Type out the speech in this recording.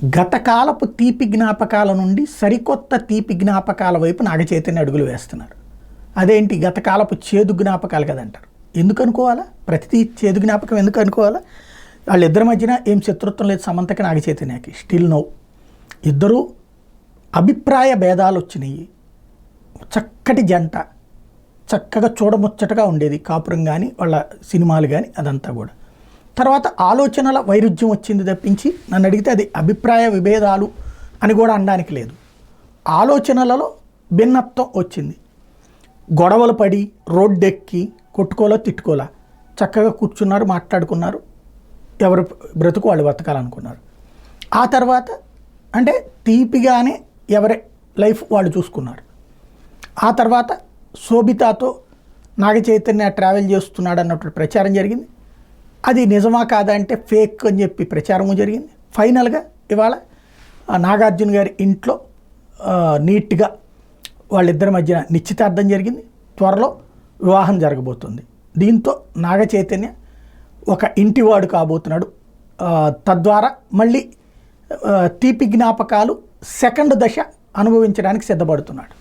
గతకాలపు తీపి జ్ఞాపకాల నుండి సరికొత్త తీపి జ్ఞాపకాల వైపు నాగచైతన్య అడుగులు వేస్తున్నారు. అదేంటి గతకాలపు చేదు జ్ఞాపకాలు కదంటారు. ఎందుకు అనుకోవాలా? ప్రతి చేదు జ్ఞాపకం ఎందుకు అనుకోవాలా? వాళ్ళిద్దరి మధ్యన ఏం శత్రుత్వం లేదు సమంతకి నాగచైతన్యకి. స్టిల్ నో ఇద్దరూ అభిప్రాయ భేదాలు వచ్చినాయి. చక్కటి జంట, చక్కగా చూడముచ్చటగా ఉండేది కాపురం కానీ వాళ్ళ సినిమాలు కానీ అదంతా కూడా. తర్వాత ఆలోచనల వైరుధ్యం వచ్చింది తప్పించి నన్ను అడిగితే అది అభిప్రాయ విభేదాలు అని కూడా అనడానికి లేదు. ఆలోచనలలో భిన్నత్వం వచ్చింది. గొడవలు పడి రోడ్డెక్కి కొట్టుకోలా తిట్టుకోలా చక్కగా కూర్చున్నారు, మాట్లాడుకున్నారు, ఎవరు బ్రతుకు వాళ్ళు బతకాలనుకున్నారు. ఆ తర్వాత అంటే తీపిగానే ఎవరి లైఫ్ వాళ్ళు చూసుకున్నారు. ఆ తర్వాత శోభితాతో నాగచైతన్య ట్రావెల్ చేస్తున్నాడు అన్నట్టు ప్రచారం జరిగింది. అది నిజమా కాదా అంటే ఫేక్ అని చెప్పి ప్రచారము జరిగింది. ఫైనల్గా ఇవాళ నాగార్జున గారి ఇంట్లో నీట్గా వాళ్ళిద్దరి మధ్యన నిశ్చితార్థం జరిగింది. త్వరలో వివాహం జరగబోతుంది. దీంతో నాగచైతన్య ఒక ఇంటివాడు కాబోతున్నాడు. తద్వారా మళ్ళీ తీపి జ్ఞాపకాలు సెకండ్ దశ అనుభవించడానికి సిద్ధపడుతున్నాడు.